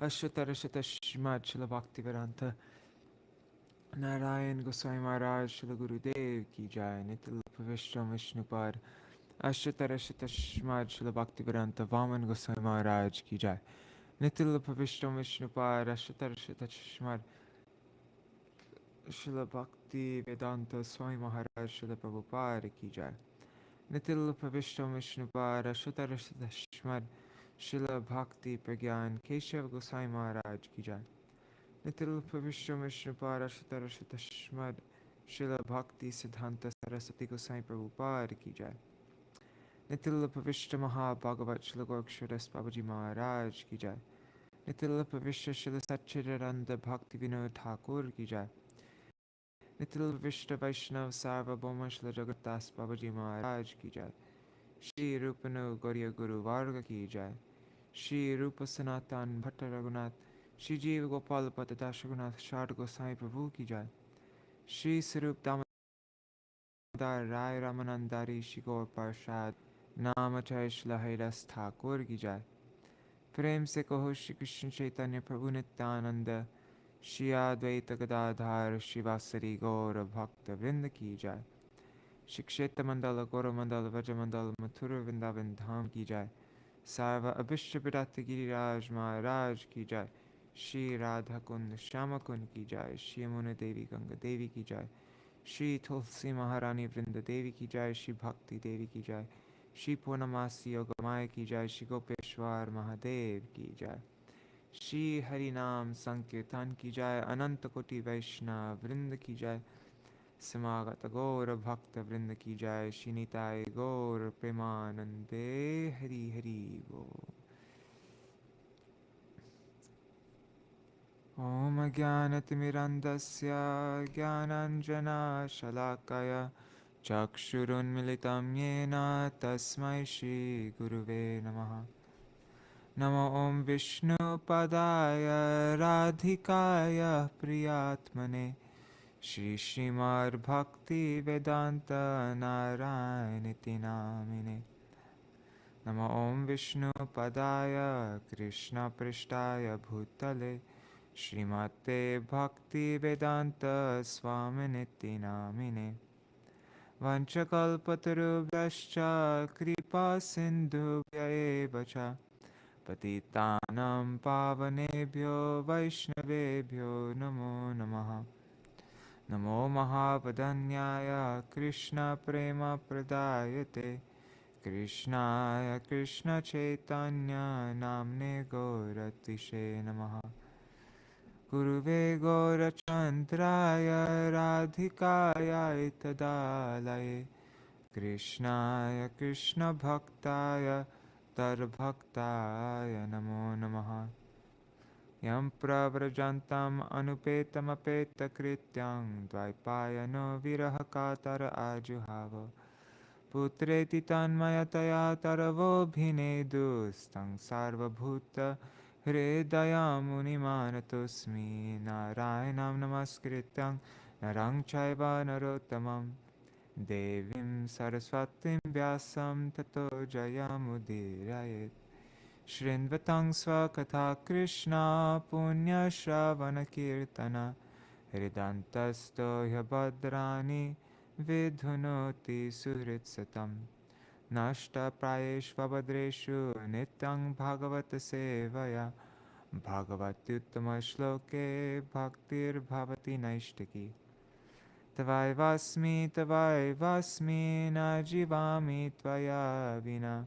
Ashtarashata Shrimad Srila Bhaktivedanta Narayan Goswami Maharaj Srila Gurudev Ki Jai Nitil Pavishram Vishnupad Ashtarashata Shrimad Srila Bhaktivedanta Vaman Goswami Maharaj Ki Jai Nitil Pavishram Vishnupad Ashtarashata Shrimad Srila Bhakti Vedanta Swami Maharaj Srila Prabhupada Ki Jai Nitil Pavishram Vishnupad Ashtarashata Shrimad Srila Bhakti Pragyan Keshav Goswami Maharaj Ki Jai Nitil Pavishram Vishnupad Ashtarashata Shrimad Srila Bhakti Siddhanta Saraswati Goswami Prabhupada Ki Jai Nitil Pavishra Maha-Bhagavat Srila Gorkshadas Babaji Maharaj Ki Jai Nitil Pavishra Srila Satchidananda Bhakti Vinod Thakur Ki Jai Nitil Pavishra Vaishnav Sarvabhauma Srila Jagatdas Babaji Maharaj Ki Jai Shri Rupanu Gauriya Guru Varga Ki Jai Shri Rupa Sanatan Bhatta Raghunath Shri Jeev Gopal Patadas Raghunath Shad Gosai Prabhu Ki Jai Shri Sarup Damodar Rai Ramanandari Shri Gaur Parshad Namachay Shri Haidas Thakur Ki Jai Prem Se Kaho Shri Krishna Chaitanya Prabhu Nityananda Shri Advaita Gadadhar Shri Vasari Gaura Bhakta Vrinda Ki Jai Shri Kshetra Mandala Gaura Mandala Vaja Mandala Mathura Vrindavan Dham Ki Jai Sarva Abhishta Pradata Giriraj Maharaj Ki Jai Shri Radha Kund Shama Kund Ki Jai Shri Yamuna Devi Ganga Devi Ki Jai Shri Tulsi Maharani Vrinda Devi Ki Jai Shri Bhakti Devi Ki Jai Shri Purnamasi Yogamaya Ki Jai Shri Gopeshwar Mahadev Ki Jai Shri Harinam Sankirtan Ki Jai Ananta Koti Vaishnav Vrinda Ki Jai Samagata Gaura Bhakta Vrinda Ki Jai Shri Nitai Gaura Premanande Hari Hari Bo Om Jnanatimirandasya Jnananjana Shalakaya Chakshurunmilitam Yena Tasmai Shri Guruve Namaha Namo Om Vishnu Padaya Radhikaya Priyatmane Shri Śrīmad Bhakti Vedanta Narayaniti Namine Namo Om Vishnu Padaya Krishna Prishtaya Bhutale Śrīmate Bhakti Vedanta Swaminiti Namine Vanchakalpatarubhyascha Kripa Sindhubhya eva cha Patitanam Pavanebhyo Vaishnavebhyo Namo Namaha Namo Mahavadanyaya Krishna Prema Pradayate Krishnaya Krishna Chaitanya Namne Gauratishe Namaha Guruve Gaurachandraya Radhikaya Itadalaye Krishnaya Krishna Bhaktaya Tarbhaktaya Namo Namaha Yam Pravrajantam Anupetamapeta-krityam Dvaipayano Virahakatara Ajuhava Putreti Tanmayataya Taravo Bhinedustang Sarvabhuta Hridayam Munimanatosmi Narayanam Namaskrityam Narang Chaiva Narottamam Devim Saraswatim Vyasam Tato Jayamudirayet Shrinvatang Svakatha Krishna Punya Shravana Kirtana Hridantasto Yabhadrani Vidhunoti Suhritsatam Nashta Prayeshvabhadreshu Nityang Bhagavata Sevaya Bhagavatyuttama Shloke Bhaktir Bhavati Naishtaki Tavai Vasmi Najivami Tvaya Vina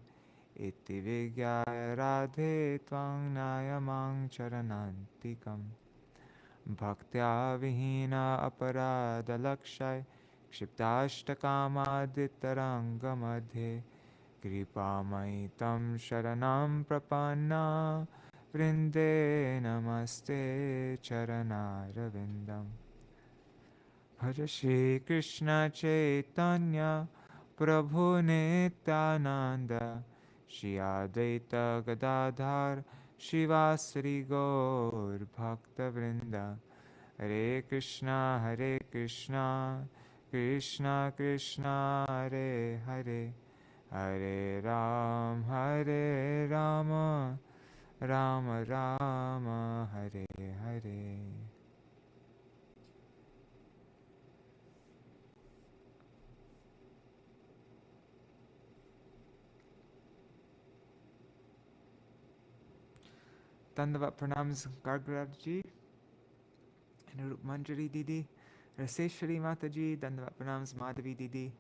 Iti Vigyaya Radhe Tvang Nayamang Charanantikam Bhaktya Vihina Aparada Lakshay Kshiptashtakama Madhe Kripamai Tam Sharanam Prapanna Vrinde Namaste Charanarvindam Bhaja Shri Krishna Chaitanya Prabhu Nityananda Shri Advaita Gadadhar Shivasari Gaur Bhakta Vrinda Hare Krishna Krishna Krishna Hare Hare Hare Rama Rama Rama Hare Hare. Dandavat pranams Gargaraji and Rup Manjari Didi. Raseshwari Mataji, Dandavat pranams Madhavi Didi.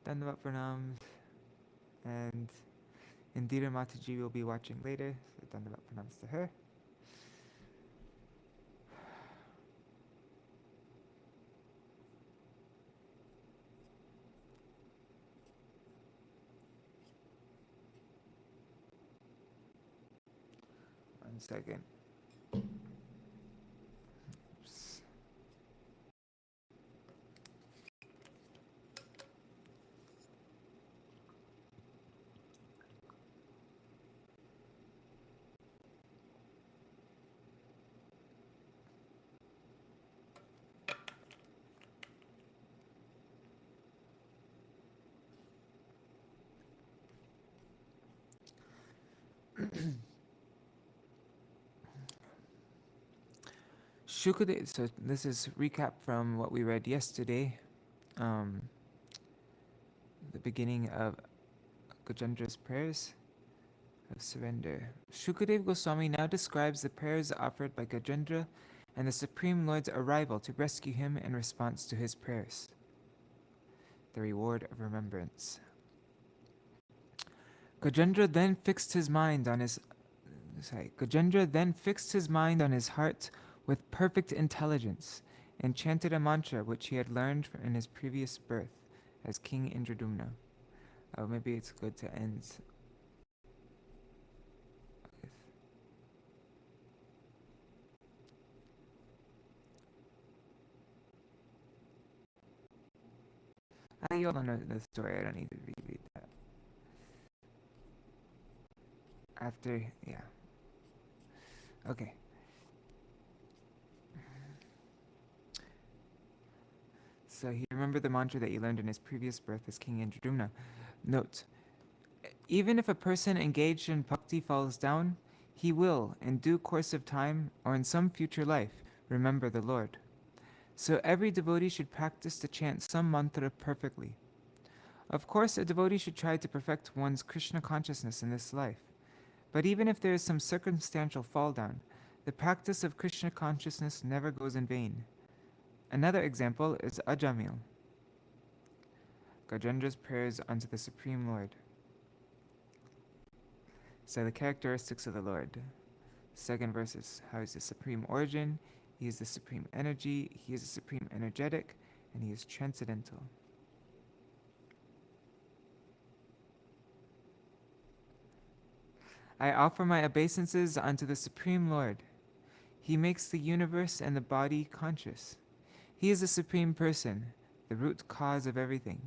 Dandavat pranams, and Indira Mataji will be watching later, so Dandavat pranams to her. One second. Oops. Shukadeva, so this is recap from what we read yesterday, the beginning of Gajendra's prayers of surrender. Shukadeva Goswami now describes the prayers offered by Gajendra and the Supreme Lord's arrival to rescue him in response to his prayers. The reward of remembrance. Gajendra then fixed his mind on his heart with perfect intelligence and chanted a mantra which he had learned in his previous birth as King Indradumna. Maybe it's good to end you all know the story. I don't need to reread that. After, yeah. Okay. So he remembered the mantra that he learned in his previous birth as King Indradumna. Note, even if a person engaged in bhakti falls down, he will, in due course of time or in some future life, remember the Lord. So every devotee should practice to chant some mantra perfectly. Of course, a devotee should try to perfect one's Krishna consciousness in this life. But even if there is some circumstantial fall down, the practice of Krishna consciousness never goes in vain. Another example is Ajamil, Gajendra's prayers unto the Supreme Lord. So the characteristics of the Lord. Second verse is how he's the supreme origin, he is the supreme energy, he is the supreme energetic, and he is transcendental. I offer my obeisances unto the Supreme Lord. He makes the universe and the body conscious. He is the Supreme Person, the root cause of everything.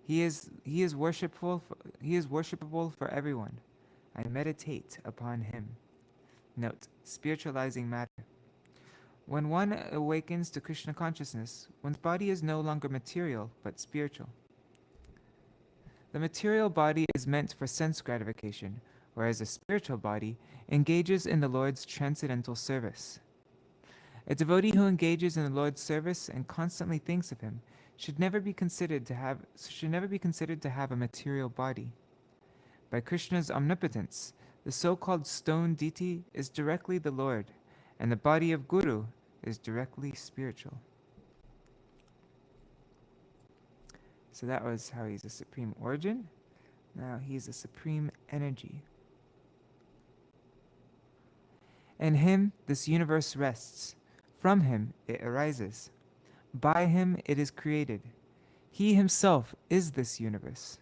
He is worshipable for everyone. I meditate upon him. Note, spiritualizing matter. When one awakens to Krishna consciousness, one's body is no longer material, but spiritual. The material body is meant for sense gratification, whereas a spiritual body engages in the Lord's transcendental service. A devotee who engages in the Lord's service and constantly thinks of him should never be considered to have a material body. By Krishna's omnipotence, the so-called stone deity is directly the Lord, and the body of Guru is directly spiritual. So that was how he's a supreme origin. Now he's a supreme energy. In him, this universe rests. From him, it arises. By him, it is created. He himself is this universe.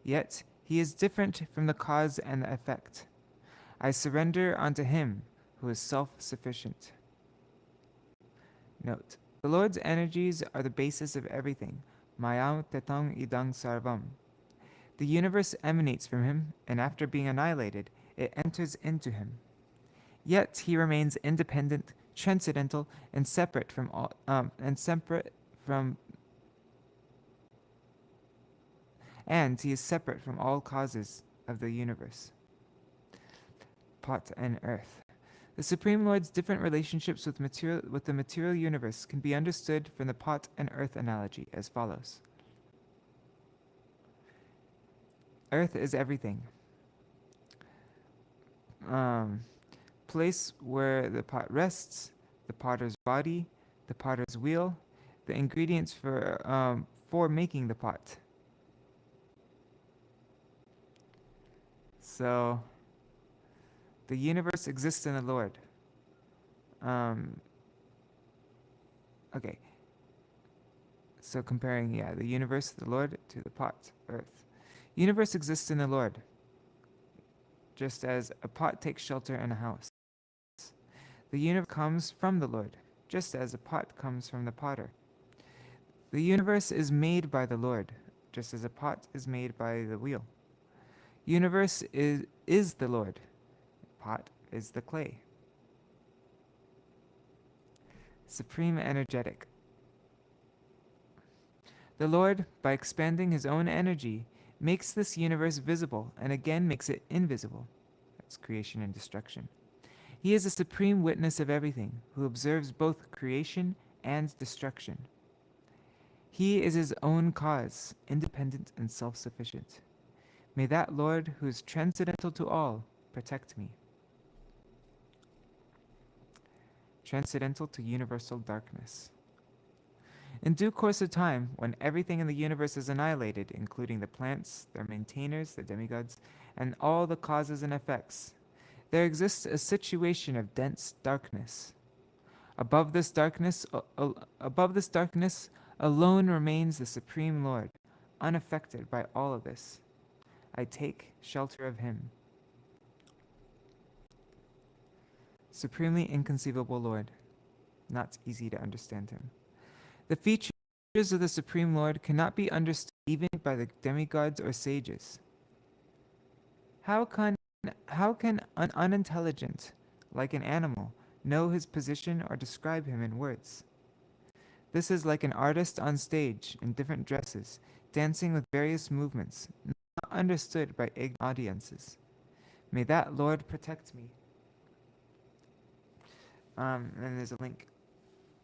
Yet, he is different from the cause and the effect. I surrender unto him who is self-sufficient. Note, the Lord's energies are the basis of everything. Mayam tetang idang sarvam. The universe emanates from him, and after being annihilated, it enters into him. Yet he remains independent, transcendental, and separate from all, and he is separate from all causes of the universe. pot and earth. The Supreme Lord's different relationships with the material universe can be understood from the pot and earth analogy as follows. Earth is everything. Place where the pot rests, the potter's body, the potter's wheel, the ingredients for making the pot. So, the universe exists in the Lord. Okay. So comparing, the universe, the Lord, to the pot, earth. Universe exists in the Lord, just as a pot takes shelter in a house. The universe comes from the Lord, just as a pot comes from the potter. The universe is made by the Lord, just as a pot is made by the wheel. Universe is the Lord. Pot is the clay. Supreme energetic. The Lord, by expanding his own energy, makes this universe visible and again makes it invisible. That's creation and destruction. He is a supreme witness of everything, who observes both creation and destruction. He is his own cause, independent and self-sufficient. May that Lord, who is transcendental to all, protect me. Transcendental to universal darkness. In due course of time, when everything in the universe is annihilated, including the plants, their maintainers, the demigods, and all the causes and effects, there exists a situation of dense darkness. Above this darkness alone remains the Supreme Lord, unaffected by all of this. I take shelter of him. Supremely inconceivable Lord, not easy to understand him. The features of the Supreme Lord cannot be understood even by the demigods or sages. How can an unintelligent, like an animal, know his position or describe him in words? This is like an artist on stage in different dresses, dancing with various movements, not understood by ignorant audiences. May that Lord protect me. And there's a link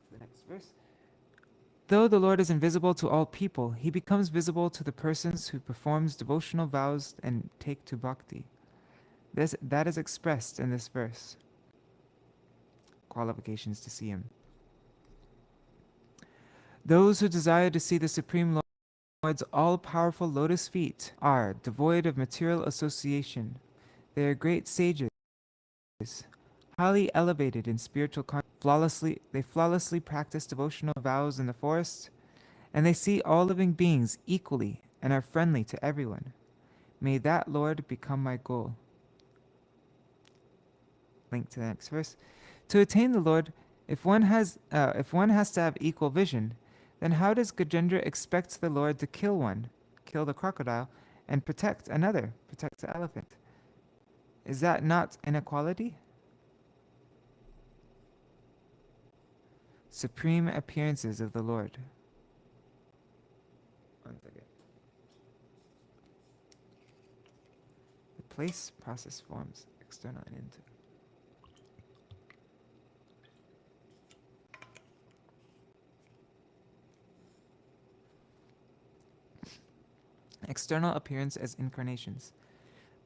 to the next verse. Though the Lord is invisible to all people, he becomes visible to the persons who performs devotional vows and take to bhakti. That is expressed in this verse. Qualifications to see him. Those who desire to see the Supreme Lord's all-powerful lotus feet are devoid of material association. They are great sages, highly elevated in spiritual they flawlessly practice devotional vows in the forest, and they see all living beings equally and are friendly to everyone. May that Lord become my goal. Link to the next verse. To attain the Lord, if one has to have equal vision, then how does Gajendra expect the Lord to kill the crocodile, and protect the elephant? Is that not inequality? Supreme appearances of the Lord. One second. The place, process, forms, external and internal. External appearance as incarnations.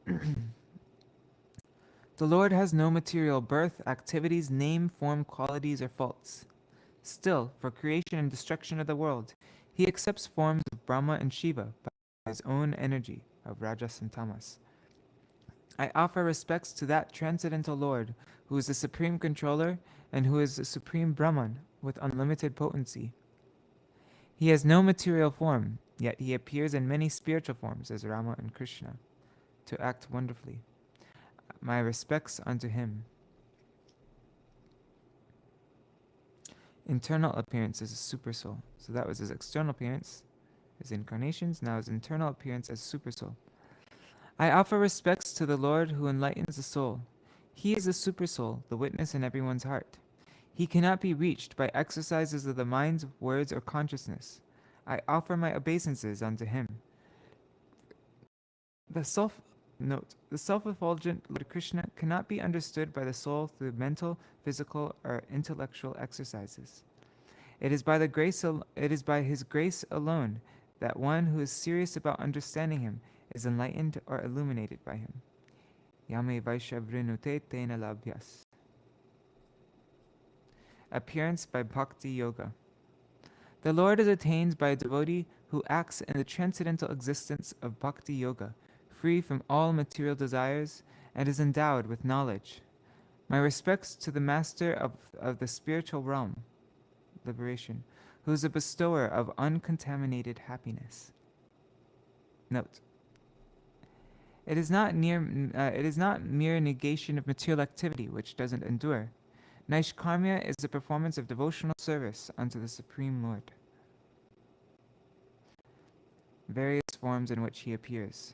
The Lord has no material birth, activities, name, form, qualities, or faults. Still, for creation and destruction of the world, he accepts forms of Brahma and Shiva by his own energy of Rajas and Tamas. I offer respects to that transcendental Lord who is the supreme controller and who is the supreme Brahman with unlimited potency. He has no material form, yet he appears in many spiritual forms as Rama and Krishna to act wonderfully. My respects unto him. Internal appearance as a supersoul. So that was his external appearance, his incarnations, now his internal appearance as supersoul. I offer respects to the Lord who enlightens the soul. He is a supersoul, the witness in everyone's heart. He cannot be reached by exercises of the mind, words, or consciousness. I offer my obeisances unto him. The Note: the self-effulgent Lord Krishna cannot be understood by the soul through mental, physical, or intellectual exercises. It is by His grace alone that one who is serious about understanding Him is enlightened or illuminated by Him. Yame Vaishavrinute Tena Labhyas. Appearance by Bhakti Yoga. The Lord is attained by a devotee who acts in the transcendental existence of Bhakti Yoga, free from all material desires, and is endowed with knowledge. My respects to the Master of the spiritual realm, liberation, who is a bestower of uncontaminated happiness. Note: it is not mere negation of material activity which doesn't endure. Naishkarmya is the performance of devotional service unto the Supreme Lord. Various forms in which He appears.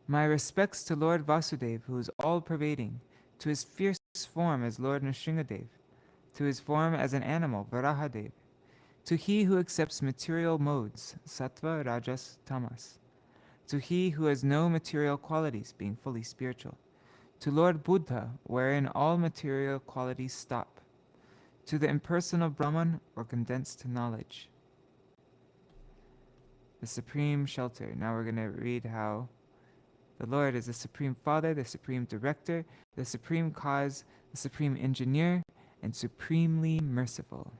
My respects to Lord Vasudeva, who is all-pervading, to His fierce form as Lord Nrsingadev, to His form as an animal, Varahadev, to He who accepts material modes, Sattva, Rajas, Tamas, to He who has no material qualities, being fully spiritual, to Lord Buddha, wherein all material qualities stop, to the impersonal Brahman, or condensed knowledge. The Supreme Shelter. Now we're going to read how the Lord is the Supreme Father, the Supreme Director, the Supreme Cause, the Supreme Engineer, and supremely merciful.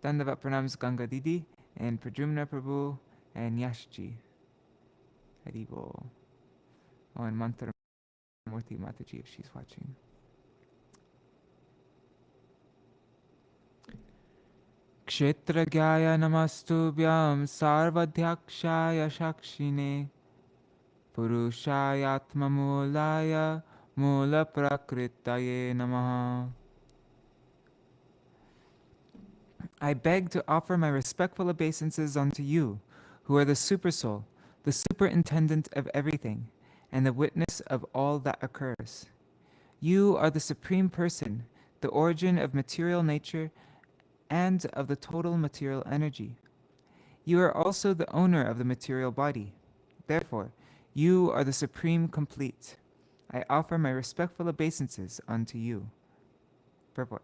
Dandavat pranams Ganga Didi and Pradyumna Prabhu and Yashji. Haribol. Oh, and Mantra Murthy Mataji if she's watching. Kshetragaya namastubhyam sarvadhyakshaya shakshine purushayatma mulaya mula prakritaye namaha. I beg to offer my respectful obeisances unto you, who are the Supersoul, the superintendent of everything, and the witness of all that occurs. You are the Supreme Person, the origin of material nature and of the total material energy. You are also the owner of the material body. Therefore, you are the Supreme Complete. I offer my respectful obeisances unto you. Purport.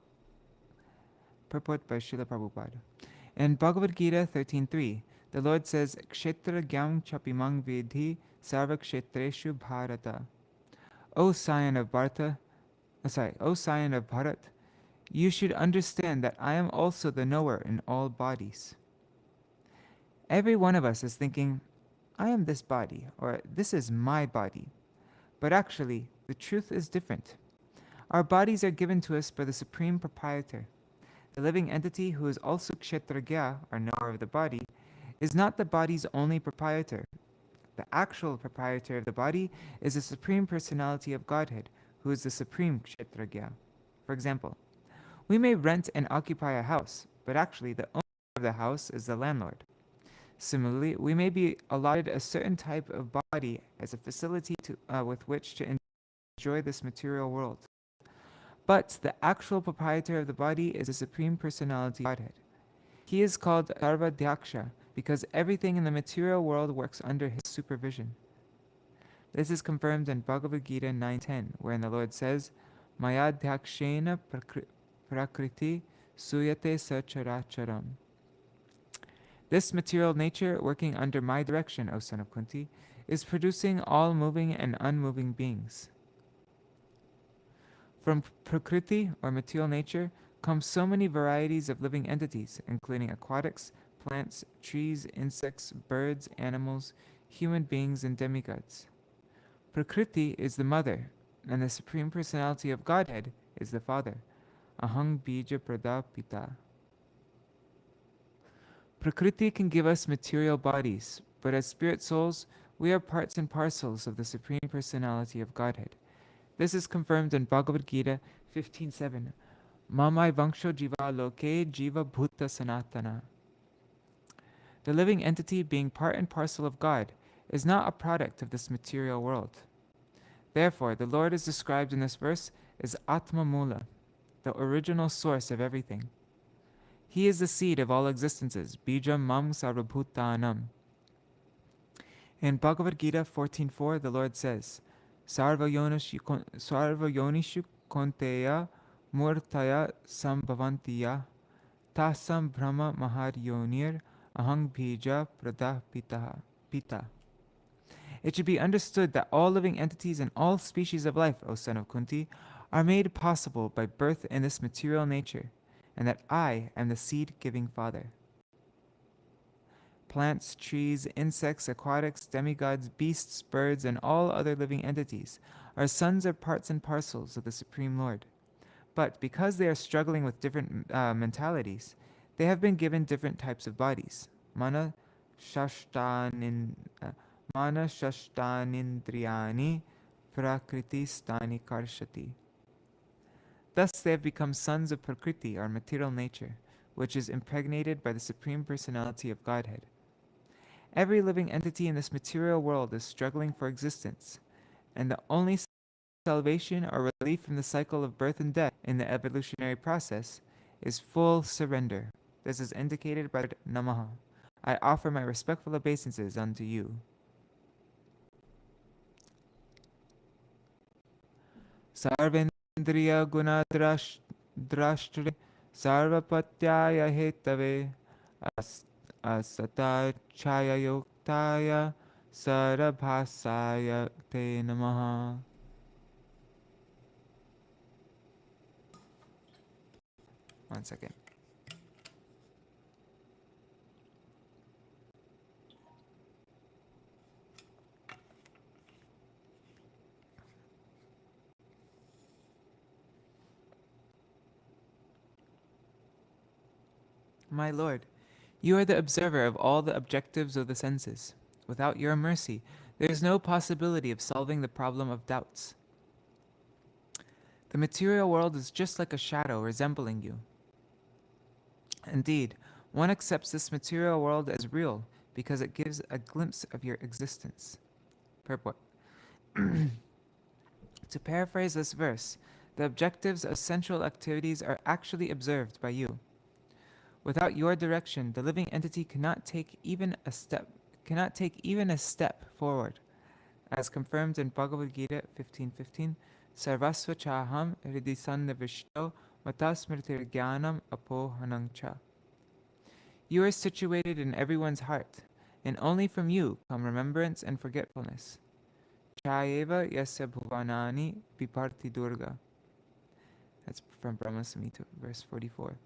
Purport by Srila Prabhupada. In Bhagavad Gita 13.3, the Lord says, Kshetra gyam chapimang vidhi sarva kshetreshu bharata. O scion of Bharata, you should understand that I am also the knower in all bodies. Every one of us is thinking, I am this body, or this is my body. But actually, the truth is different. Our bodies are given to us by the Supreme Proprietor. The living entity, who is also Kshetragya, or knower of the body, is not the body's only proprietor. The actual proprietor of the body is the Supreme Personality of Godhead, who is the Supreme Kshetragya. For example, we may rent and occupy a house, but actually the owner of the house is the landlord. Similarly, we may be allotted a certain type of body as a facility with which to enjoy this material world. But the actual proprietor of the body is the Supreme Personality of Godhead. He is called Sarvadhyaksha because everything in the material world works under his supervision. This is confirmed in Bhagavad Gita 9.10, wherein the Lord says, Mayadhyakshena prakriti suyate sacharacharam. This material nature, working under my direction, O son of Kunti, is producing all moving and unmoving beings. From Prakriti, or material nature, come so many varieties of living entities, including aquatics, plants, trees, insects, birds, animals, human beings, and demigods. Prakriti is the mother, and the Supreme Personality of Godhead is the father. Ahang bija pradapita. Prakriti can give us material bodies, but as spirit souls, we are parts and parcels of the Supreme Personality of Godhead. This is confirmed in Bhagavad Gita 15.7. Mamai vangsho jiva loke jiva bhuta sanatana. The living entity, being part and parcel of God, is not a product of this material world. Therefore, the Lord is described in this verse is Atma Mula, the original source of everything. He is the seed of all existences, Bijam Mam Sarvabhutanam. In Bhagavad Gita 14.4, the Lord says, Sarva Yonishu Konteya Murtaya Sambhavantiya Tasam Brahma Maharyonir Ahang Bija Pradah Pita. It should be understood that all living entities and all species of life, O son of Kunti, are made possible by birth in this material nature, and that I am the seed-giving Father. Plants, trees, insects, aquatics, demigods, beasts, birds, and all other living entities are sons or parts and parcels of the Supreme Lord. But because they are struggling with different mentalities, they have been given different types of bodies. Mana shashtanindriyani prakriti stani karshati. Thus they have become sons of Prakriti, or material nature, which is impregnated by the Supreme Personality of Godhead. Every living entity in this material world is struggling for existence, and the only salvation or relief from the cycle of birth and death in the evolutionary process is full surrender. This is indicated by Namaha. I offer my respectful obeisances unto you. Sarvendriya guna drashtre sarvapatyaya hetave asata chaya yoktaya sarabhasaya te namaha. One second. My Lord, you are the observer of all the objectives of the senses. Without your mercy, there is no possibility of solving the problem of doubts. The material world is just like a shadow resembling you. Indeed, one accepts this material world as real because it gives a glimpse of your existence. Purport. To paraphrase this verse, the objectives of sensual activities are actually observed by you. Without your direction, the living entity cannot take even a step forward. As confirmed in Bhagavad Gita 15:15, Sarvasva chaham hridisannavishto matasmritir jnanam apohanam cha. You are situated in everyone's heart, and only from you come remembrance and forgetfulness. Chayeva yasya bhuvanani viparti durga. That's from Brahma Samhita, verse 44.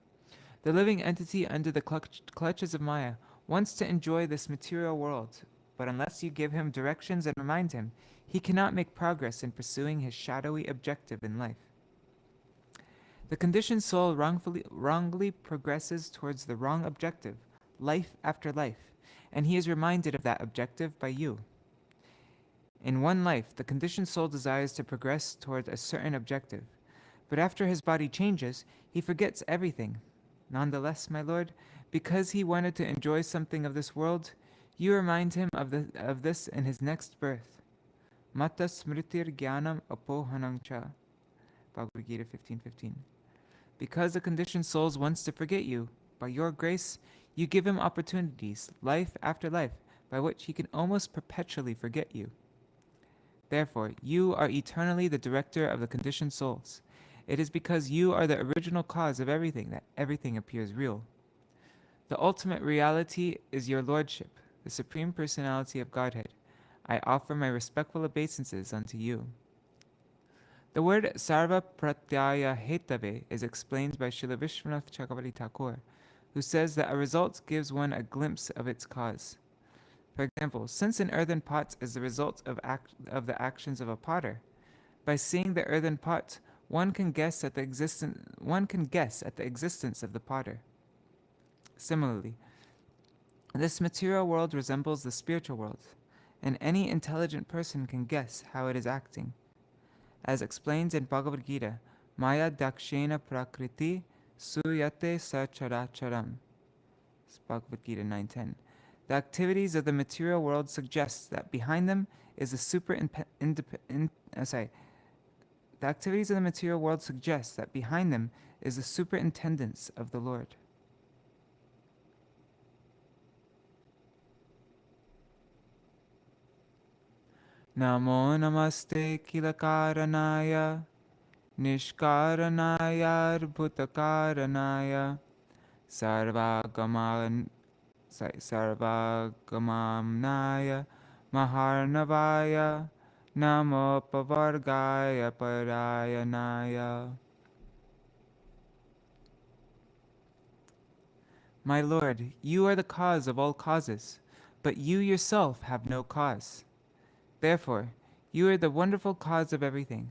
The living entity under the clutches of Maya wants to enjoy this material world, but unless you give him directions and remind him, he cannot make progress in pursuing his shadowy objective in life. The conditioned soul wrongly progresses towards the wrong objective, life after life, and he is reminded of that objective by you. In one life, the conditioned soul desires to progress toward a certain objective, but after his body changes, he forgets everything. Nonetheless, my Lord, because he wanted to enjoy something of this world, you remind him of this in his next birth. Mata smritir jnanam apohanam cha. Bhagavad Gita 15:15. Because the conditioned soul wants to forget you, by your grace, you give him opportunities, life after life, by which he can almost perpetually forget you. Therefore, you are eternally the director of the conditioned souls. It is because you are the original cause of everything that everything appears real. The ultimate reality is your Lordship, the Supreme Personality of Godhead. I offer my respectful obeisances unto you. The word Sarva Pratyaya Hetave is explained by Srila Vishwanath Chakravarti Thakur, who says that a result gives one a glimpse of its cause. For example, since an earthen pot is the result of the actions of a potter, by seeing the earthen pot, one can guess at the existence of the potter. Similarly, this material world resembles the spiritual world, and any intelligent person can guess how it is acting. As explained in Bhagavad Gita, Maya dakshena prakriti suyate sacharacharam. Bhagavad Gita 9:10. The activities of the material world suggest that behind them is a The activities of the material world suggest that behind them is the superintendence of the Lord. Namo namaste kilakaranaya nishkaranaya bhutakaranaya sarvagamamnaya maharnavaya namo pavargaya parayanaya. My Lord, you are the cause of all causes, but you yourself have no cause. Therefore, you are the wonderful cause of everything.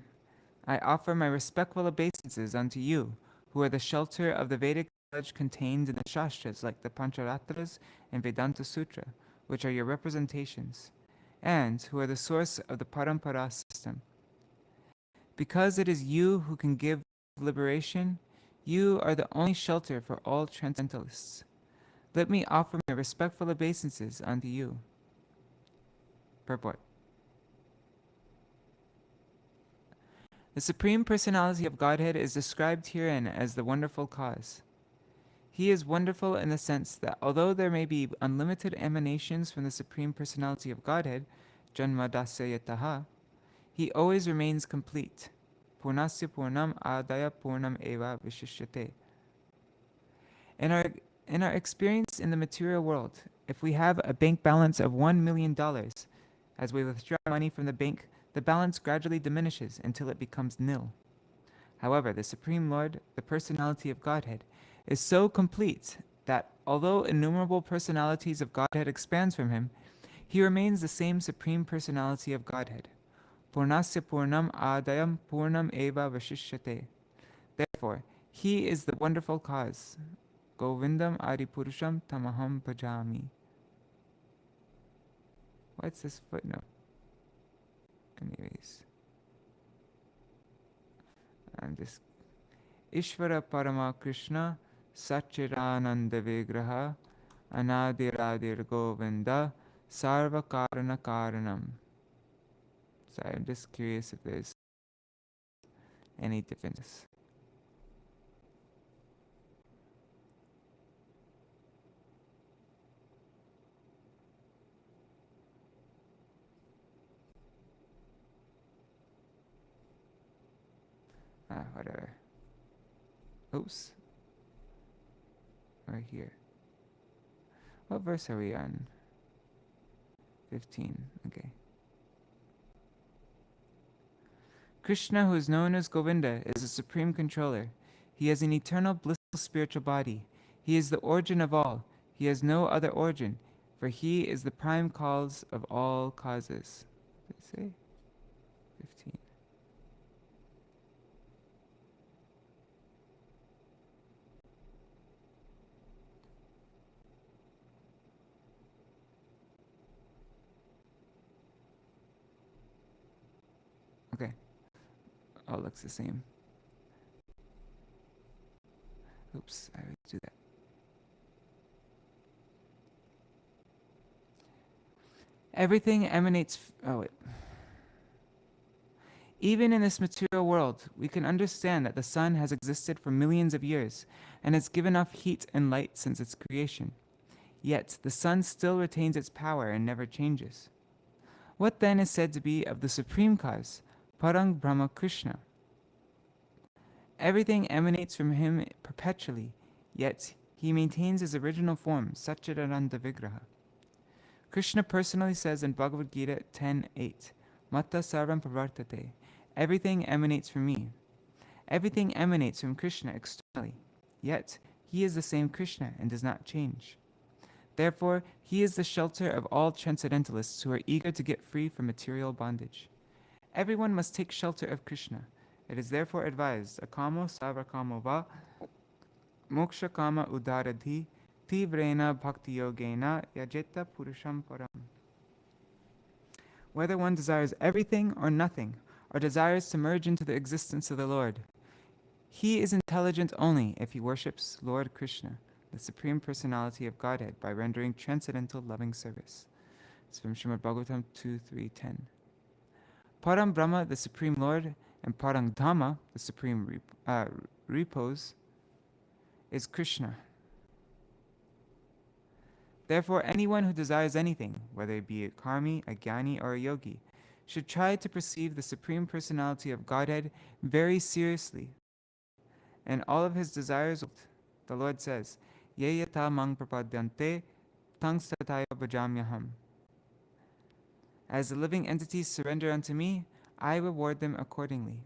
I offer my respectful obeisances unto you, who are the shelter of the Vedic knowledge contained in the Shastras like the Pancharatras and Vedanta Sutra, which are your representations, and who are the source of the Parampara system. Because it is you who can give liberation, you are the only shelter for all transcendentalists. Let me offer my respectful obeisances unto you. Purport. The Supreme Personality of Godhead is described herein as the wonderful cause. He is wonderful in the sense that although there may be unlimited emanations from the Supreme Personality of Godhead, Janmadasya Yataha, he always remains complete. Purnasya Purnam Adaya Purnam Eva Vishishyate. In our experience in the material world, if we have a bank balance of $1 million, as we withdraw money from the bank, the balance gradually diminishes until it becomes nil. However, the Supreme Lord, the personality of Godhead, is so complete that although innumerable personalities of Godhead expand from him, he remains the same Supreme Personality of Godhead. Purnasya Purnam Adayam Purnam Eva Vashishyate. Therefore, he is the wonderful cause. Govindam Adipurusham Tamaham Bhajami. What's this footnote? Anyways, I'm just Ishvara Parama Krishna Sachirananda Vigraha Anadiradir Govinda Sarva Karana Karanam. So I'm just curious if there's any difference. Whatever. Oops. Right here. What verse are we on? 15. Okay. Krishna, who is known as Govinda, is the supreme controller. He has an eternal blissful spiritual body. He is the origin of all. He has no other origin, for he is the prime cause of all causes. Did it say? 15. Okay. All looks the same. Oops, I always do that. Everything emanates. Oh, wait. Even in this material world, we can understand that the sun has existed for millions of years and has given off heat and light since its creation. Yet, the sun still retains its power and never changes. What then is said to be of the supreme cause, Parang Brahma Krishna? Everything emanates from him perpetually, yet he maintains his original form, Satchidananda Vigraha. Krishna personally says in Bhagavad Gita 10:8, Matta sarvam pravartate, everything emanates from me. Everything emanates from Krishna externally, yet he is the same Krishna and does not change. Therefore, he is the shelter of all transcendentalists who are eager to get free from material bondage. Everyone must take shelter of Krishna. It is therefore advised, akamo savrakamo va moksha kama udaradhi tivrena bhakti yogena yajeta purusham param. Whether one desires everything or nothing, or desires to merge into the existence of the Lord, he is intelligent only if he worships Lord Krishna, the Supreme Personality of Godhead, by rendering transcendental loving service. It's from Śrīmad-Bhāgavatam 2.3.10. Param Brahma, the Supreme Lord, and Parangdhamma, the supreme repose, is Krishna. Therefore, anyone who desires anything, whether it be a karmi, a jnani, or a yogi, should try to perceive the Supreme Personality of Godhead very seriously, and all of his desires. The Lord says, Ye yata mang prapadyante tang stataya bhajamyaham. As the living entities surrender unto me, I reward them accordingly.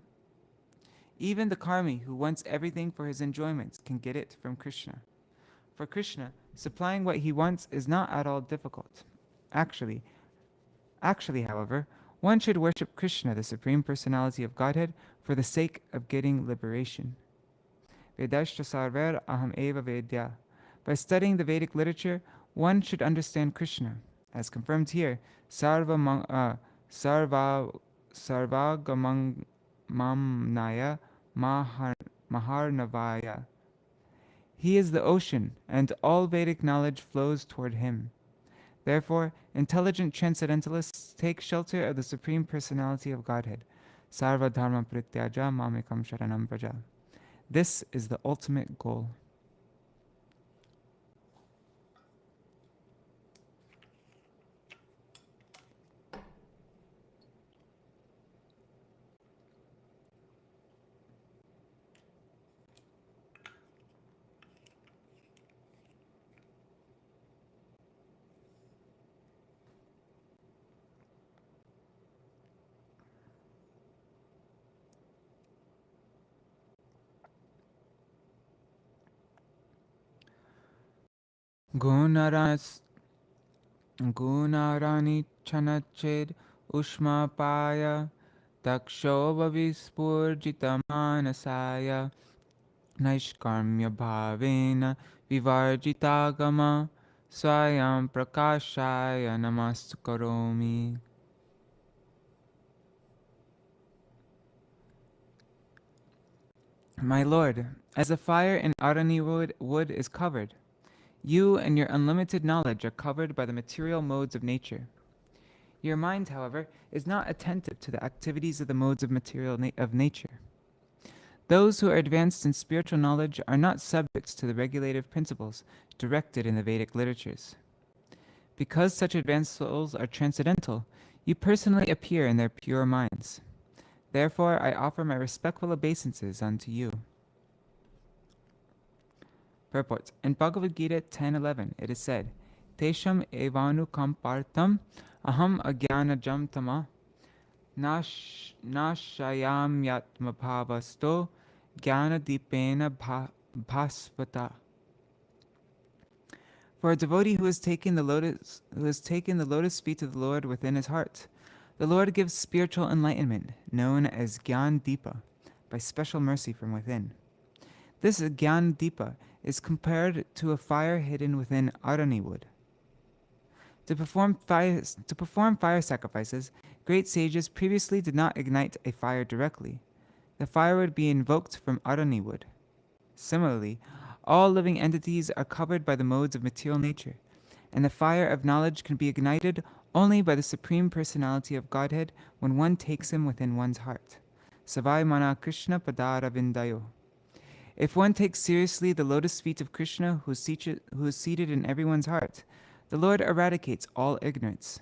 Even the karmi who wants everything for his enjoyment can get it from Krishna. For Krishna, supplying what he wants is not at all difficult. Actually, however, one should worship Krishna, the Supreme Personality of Godhead, for the sake of getting liberation. Vedashta sarver aham eva vedya. By studying the Vedic literature, one should understand Krishna. As confirmed here, sarvagamamnaya maharnavaya. He is the ocean, and all Vedic knowledge flows toward him. Therefore, intelligent transcendentalists take shelter of the Supreme Personality of Godhead. Sarva dharma prityaja mamekam sharanam praja. This is the ultimate goal. Gunarani chanached ushmapaya takshova vispurjita manasaya naishkarmya bhavena vivarjitagama swayam prakashaya namastu karomi. My Lord, as the fire in Arani wood is covered, you and your unlimited knowledge are covered by the material modes of nature. Your mind, however, is not attentive to the activities of the modes of of nature. Those who are advanced in spiritual knowledge are not subject to the regulative principles directed in the Vedic literatures. Because such advanced souls are transcendental, you personally appear in their pure minds. Therefore, I offer my respectful obeisances unto you. Purport. In Bhagavad Gita 10:11, it is said, Tesham evanu kampartam aham agyanajam tama nashayam yatmabhavasto jnanadipena bhasvata. For a devotee who has taken the lotus feet of the Lord within his heart, the Lord gives spiritual enlightenment, known as Gyan Deepa, by special mercy from within. This Gyan Deepa is compared to a fire hidden within Arani wood. To perform fire sacrifices, great sages previously did not ignite a fire directly. The fire would be invoked from Arani wood. Similarly, all living entities are covered by the modes of material nature, and the fire of knowledge can be ignited only by the Supreme Personality of Godhead when one takes him within one's heart. Savai mana Krishna padara vindayo. If one takes seriously the lotus feet of Krishna, who is seated in everyone's heart, the Lord eradicates all ignorance.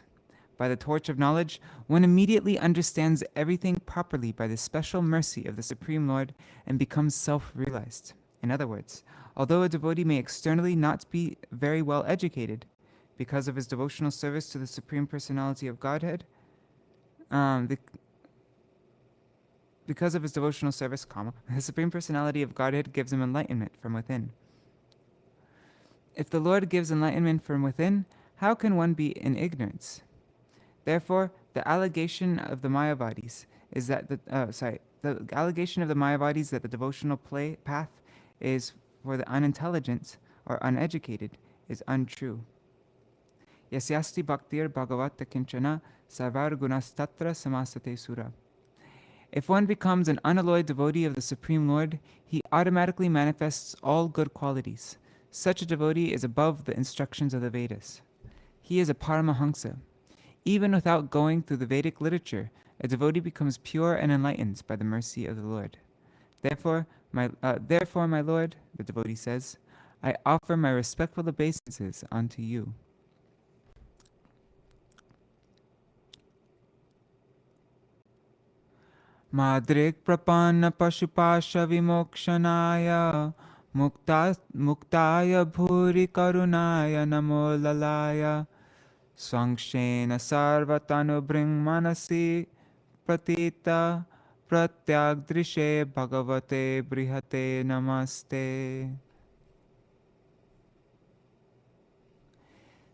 By the torch of knowledge, one immediately understands everything properly by the special mercy of the Supreme Lord and becomes self-realized. In other words, although a devotee may externally not be very well educated, because of his devotional service to the Supreme Personality of Godhead, because of his devotional service, the Supreme Personality of Godhead gives him enlightenment from within. If the Lord gives enlightenment from within, how can one be in ignorance? Therefore, the allegation of the Mayavadis that the devotional path is for the unintelligent or uneducated is untrue. Yasyasti bhaktir bhagavata kinchana sarvar gunastatra samasate sura. If one becomes an unalloyed devotee of the Supreme Lord, he automatically manifests all good qualities. Such a devotee is above the instructions of the Vedas. He is a Paramahamsa. Even without going through the Vedic literature, a devotee becomes pure and enlightened by the mercy of the Lord. Therefore, my Lord, the devotee says, I offer my respectful obeisances unto you. Madrik prapanna pashupasha vimokshanaya muktaya bhuri karunaya namo lalaya swangshena sarvatanu bring manasi pratita pratyagdrishe bhagavate brihate namaste.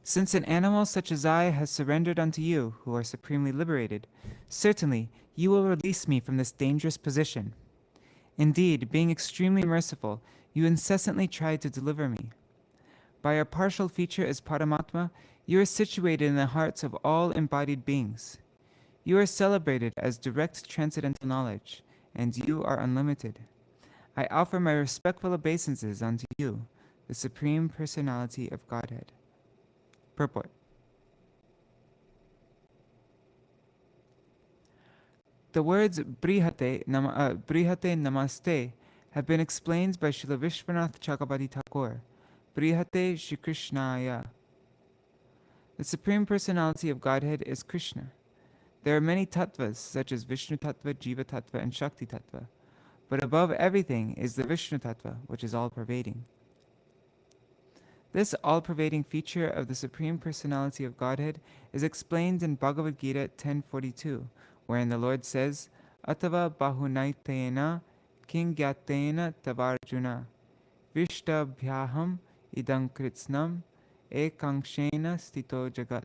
Since an animal such as I has surrendered unto you, who are supremely liberated, certainly you will release me from this dangerous position. Indeed, being extremely merciful, you incessantly try to deliver me. By your partial feature as Paramatma, you are situated in the hearts of all embodied beings. You are celebrated as direct transcendental knowledge, and you are unlimited. I offer my respectful obeisances unto you, the Supreme Personality of Godhead. Purport. The words Brihate Namaste have been explained by Srila Vishwanath Chakrabarti Thakur. Brihate Shri Krishnaya. The Supreme Personality of Godhead is Krishna. There are many tattvas such as Vishnu Tattva, Jiva Tattva, and Shakti Tattva. But above everything is the Vishnu Tattva, which is all-pervading. This all-pervading feature of the Supreme Personality of Godhead is explained in Bhagavad Gita 10:42, wherein the Lord says, Atava bahunaitena kingyatena tavarjuna vishtabhyaham idam kritsnam ekanshena stito jagat.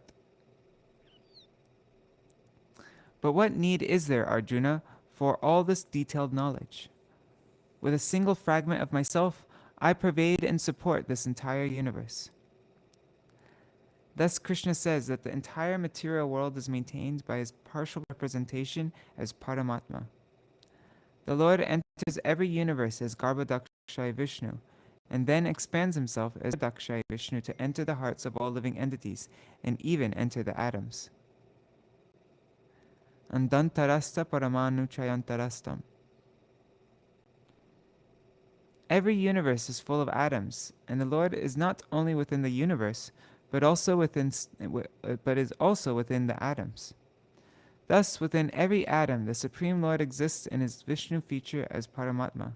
But what need is there, Arjuna, for all this detailed knowledge? With a single fragment of myself, I pervade and support this entire universe. Thus, Krishna says that the entire material world is maintained by his partial representation as Paramatma. The Lord enters every universe as Garbhodakshaya Vishnu, and then expands himself as Dakshaya Vishnu to enter the hearts of all living entities, and even enter the atoms. Andantarasta paramanu chayantarastam. Every universe is full of atoms, and the Lord is not only within the universe, but is also within the atoms. Thus, within every atom, the Supreme Lord exists in his Vishnu feature as Paramatma,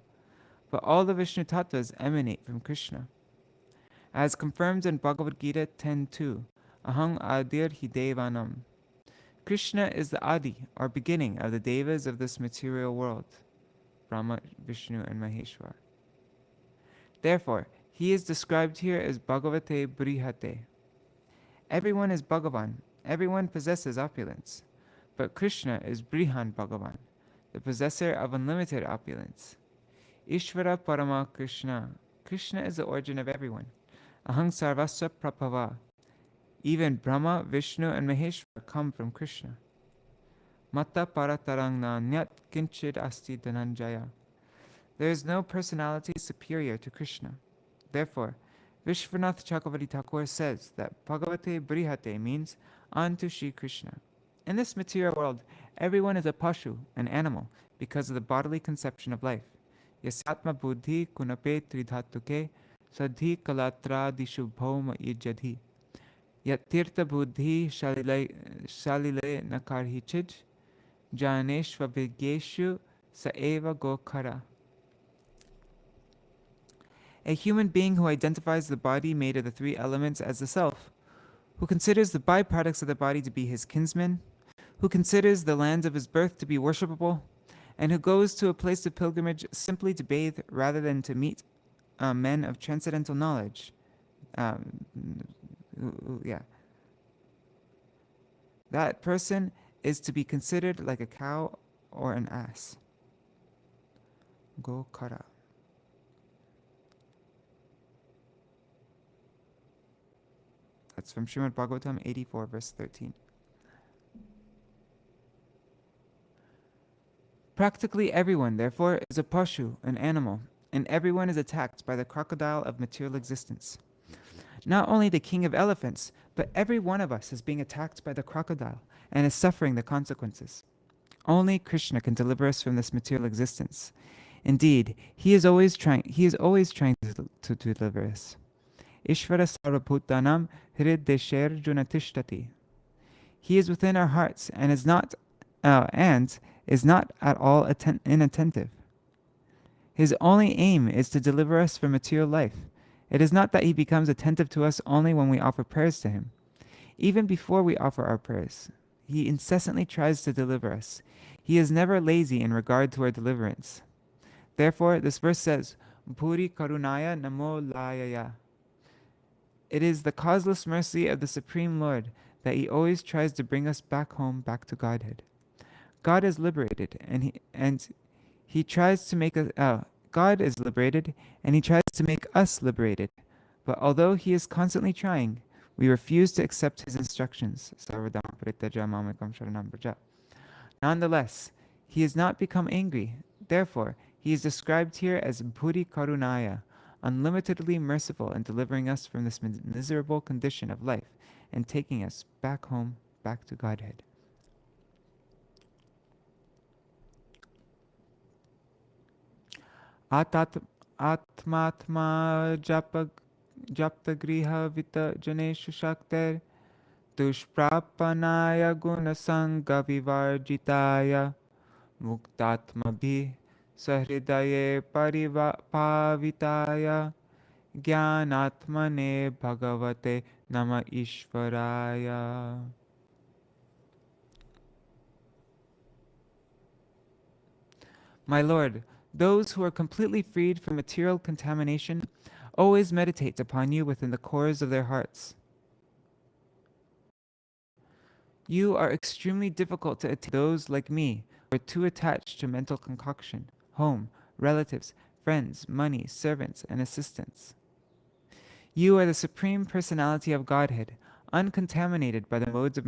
but all the Vishnu tattvas emanate from Krishna. As confirmed in Bhagavad Gita 10:2, Aham Adir Hi Devanam. Krishna is the Adi, or beginning, of the Devas of this material world, Brahma, Vishnu, and Maheshwar. Therefore, he is described here as Bhagavate Brihate. Everyone is Bhagavan, everyone possesses opulence. But Krishna is Brihan Bhagavan, the possessor of unlimited opulence. Ishvara Parama Krishna. Krishna is the origin of everyone. Aham Sarvasya Prabhava. Even Brahma, Vishnu, and Maheshwar come from Krishna. Mata Paratarang Nanyat Kinchid Asti Dhananjaya. There is no personality superior to Krishna. Therefore, Vishwanath Chakravarti Thakur says that Bhagavate Brihate means unto Shri Krishna. In this material world, everyone is a pashu, an animal, because of the bodily conception of life. Yasatma buddhi kunape tridhatuke sadhi kalatra dishubhoma ijadhi. Yatirtha buddhi shalile nakarhichid janeshva vigeshu saeva gokara. A human being who identifies the body made of the three elements as the self, who considers the byproducts of the body to be his kinsmen, who considers the land of his birth to be worshipable, and who goes to a place of pilgrimage simply to bathe rather than to meet men of transcendental knowledge. That person is to be considered like a cow or an ass. Gokara. That's from Śrīmad-Bhāgavatam 84, verse 13. Practically everyone, therefore, is a pashu, an animal, and everyone is attacked by the crocodile of material existence. Not only the king of elephants, but every one of us is being attacked by the crocodile and is suffering the consequences. Only Krishna can deliver us from this material existence. Indeed, he is always trying to deliver us. Ishvara sarvabhutanam hridesher junatishtati. He is within our hearts and is not at all inattentive. His only aim is to deliver us from material life. It is not that he becomes attentive to us only when we offer prayers to him. Even before we offer our prayers, he incessantly tries to deliver us. He is never lazy in regard to our deliverance. Therefore, this verse says, Bhuri Karunaya Namo Layaya. It is the causeless mercy of the Supreme Lord that he always tries to bring us back home, back to Godhead. God is liberated, and he tries to make us. God is liberated, and he tries to make us liberated. But although he is constantly trying, we refuse to accept his instructions. Nonetheless, he has not become angry. Therefore, he is described here as Bhuri Karunaya, unlimitedly merciful in delivering us from this miserable condition of life and taking us back home, back to Godhead. Atmatma japta griha vita janeshu shakter dushprapanaya gunasanga vivarjitaya muktatmabhi sahridaye paripavitaya jnanatmane bhagavate nama ishvaraya. My Lord, those who are completely freed from material contamination always meditate upon you within the cores of their hearts. You are extremely difficult to attain. Those like me who are too attached to mental concoction, home, relatives, friends, money, servants, and assistants. You are the Supreme Personality of Godhead, uncontaminated by the modes of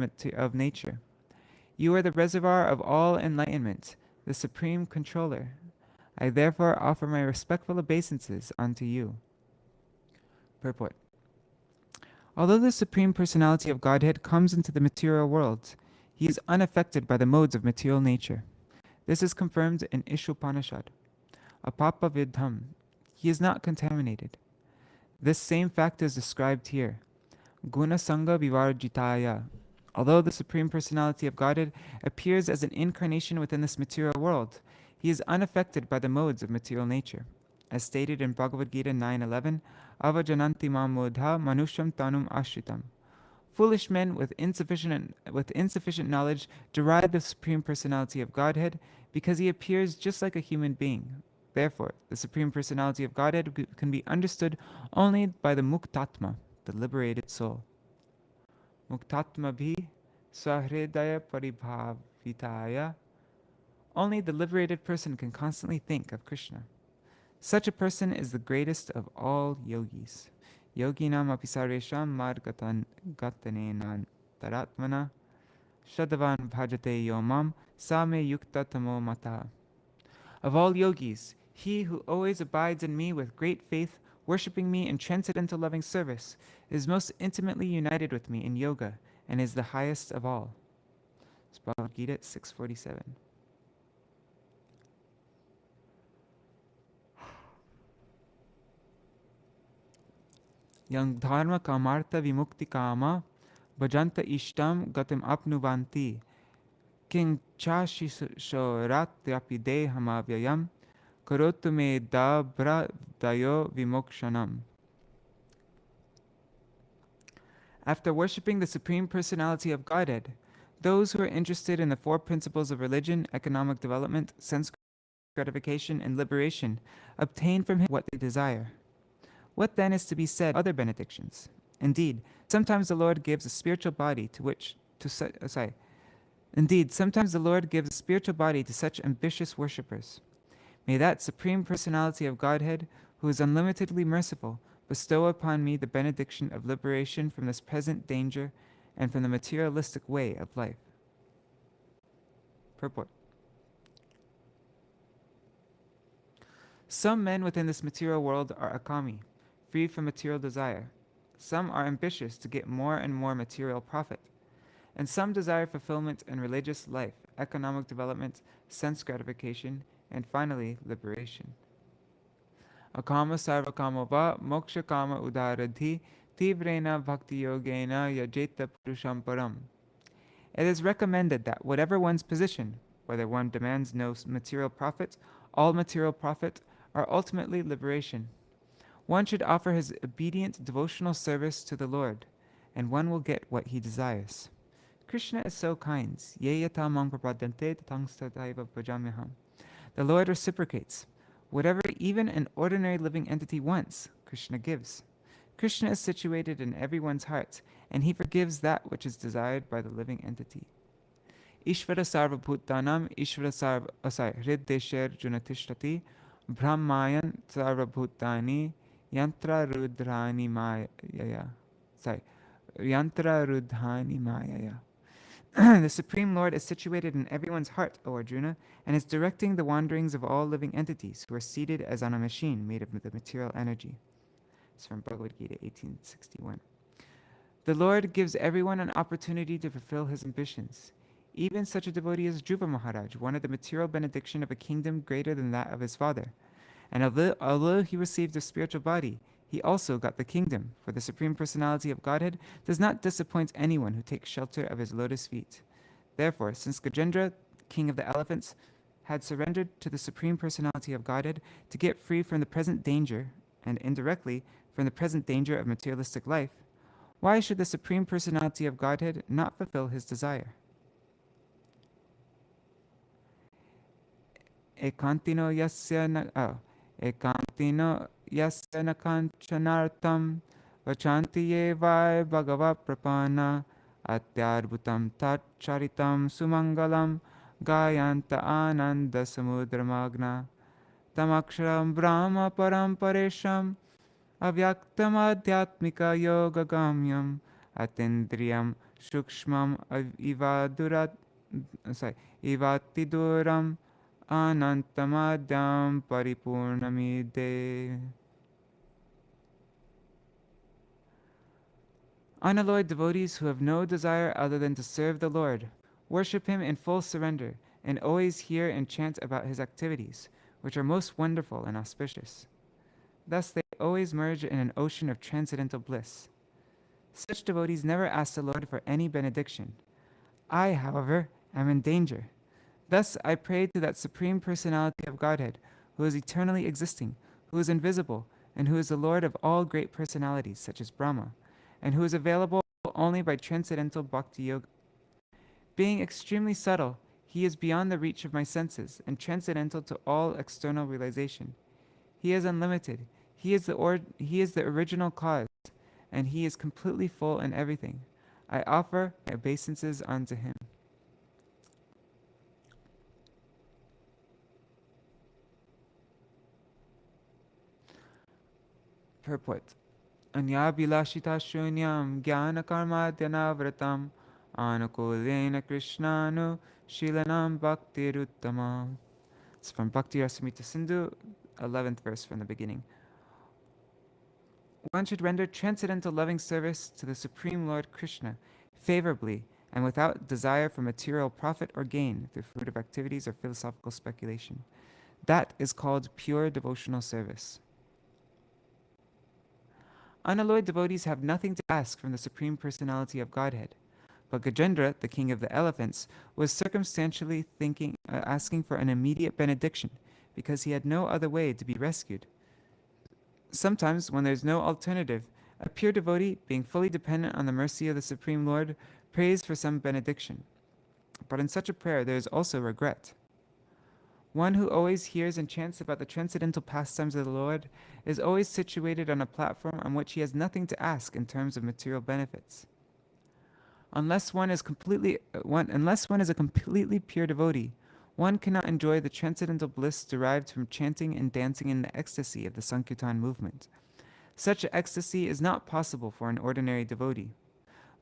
nature. You are the reservoir of all enlightenment, the Supreme Controller. I therefore offer my respectful obeisances unto you. Purport. Although the Supreme Personality of Godhead comes into the material world, he is unaffected by the modes of material nature. This is confirmed in Ishopanishad. Apapa vidham. He is not contaminated. This same fact is described here. Guna Sangha Vivarjitaya. Although the Supreme Personality of Godhead appears as an incarnation within this material world, he is unaffected by the modes of material nature. As stated in Bhagavad Gita 9:11, Avajananti mamodha manusham tanum ashritam. Foolish men with insufficient knowledge deride the Supreme Personality of Godhead because he appears just like a human being. Therefore, the Supreme Personality of Godhead can be understood only by the Muktatma, the liberated soul. Muktatma bhi sahridaya paribhavitaya. Only the liberated person can constantly think of Krishna. Such a person is the greatest of all yogis. Yoginam apisaresham margatanenan taratmana shadavan bhajate yomam same yukta tamo mata. Of all yogis, he who always abides in me with great faith, worshipping me in transcendental loving service, is most intimately united with me in yoga and is the highest of all. It's Bhagavad Gita 6:47. Yang dharma kamartha vimukti kama bhajanta ishtam gatim apnuvanti king chashishoratyapi dehamavyayam karotu me dabra dayo vimokshanam. After worshipping the Supreme Personality of Godhead, those who are interested in the four principles of religion, economic development, sense gratification, and liberation obtain from him what they desire. What then is to be said of other benedictions? Indeed, sometimes the Lord gives a spiritual body to such ambitious worshippers. May that Supreme Personality of Godhead, who is unlimitedly merciful, bestow upon me the benediction of liberation from this present danger and from the materialistic way of life. Purport. Some men within this material world are akami, free from material desire. Some are ambitious to get more and more material profit, and some desire fulfillment in religious life economic development, sense gratification, and finally, liberation. Akama sarva kama va moksha kama udaradhi tivrena bhakti yogena yajeta purusham param. It is recommended that whatever one's position, whether one demands no material profit, all material profit, or ultimately liberation, one should offer his obedient devotional service to the Lord, and one will get what he desires. Krishna is so kind. Ye yata mang prapadante tatangstataiva bhajamyaham. The Lord reciprocates. Whatever even an ordinary living entity wants, Krishna gives. Krishna is situated in everyone's heart, and he forgives that which is desired by the living entity. Ishvara sarva bhutanam Ishvara sarva hriddesher junatishtati brahmayan sarva bhutani yantra rudhrani mayaya. Yantra rudhani mayaya. The Supreme Lord is situated in everyone's heart, O Arjuna, and is directing the wanderings of all living entities who are seated as on a machine made of the material energy. It's from Bhagavad Gita 1861. The Lord gives everyone an opportunity to fulfill his ambitions. Even such a devotee as Dhruva Maharaj wanted the material benediction of a kingdom greater than that of his father. And although he received a spiritual body, he also got the kingdom, for the Supreme Personality of Godhead does not disappoint anyone who takes shelter of his lotus feet. Therefore, since Gajendra, king of the elephants, had surrendered to the Supreme Personality of Godhead to get free from the present danger, and indirectly from the present danger of materialistic life, why should the Supreme Personality of Godhead not fulfill his desire? Ekantino yasya na kanchanartam vachanti ye vai bhagava prapana atyadbhutam tat charitam sumangalam gayanta ananda samudramagna tamaksharam brahma paramparesham avyaktam adhyatmika yoga gamyam atindriyam shukshmam ivatiduram anantamadhyam paripurnamide. Unalloyed devotees who have no desire other than to serve the Lord worship him in full surrender and always hear and chant about his activities, which are most wonderful and auspicious. Thus they always merge in an ocean of transcendental bliss. Such devotees never ask the Lord for any benediction. I, however, am in danger. Thus I pray to that Supreme Personality of Godhead, who is eternally existing, who is invisible, and who is the Lord of all great personalities, such as Brahma, and who is available only by transcendental bhakti yoga. Being extremely subtle, he is beyond the reach of my senses and transcendental to all external realization. He is unlimited. He is the original cause, and he is completely full in everything. I offer my obeisances unto him. Purport. Anyabhilashita shunyam jnana karma dhyanavratam anukulena krishnanu shilanam bhaktiruttama. It's from Bhakti Rasamrita Sindhu, 11th verse from the beginning. One should render transcendental loving service to the Supreme Lord Krishna favorably and without desire for material profit or gain through fruit of activities or philosophical speculation. That is called pure devotional service. Unalloyed devotees have nothing to ask from the Supreme Personality of Godhead. But Gajendra, the king of the elephants, was circumstantially asking for an immediate benediction because he had no other way to be rescued. Sometimes, when there is no alternative, a pure devotee, being fully dependent on the mercy of the Supreme Lord, prays for some benediction. But in such a prayer there is also regret. One who always hears and chants about the transcendental pastimes of the Lord is always situated on a platform on which he has nothing to ask in terms of material benefits. Unless one is a completely pure devotee, one cannot enjoy the transcendental bliss derived from chanting and dancing in the ecstasy of the Sankirtan movement. Such ecstasy is not possible for an ordinary devotee.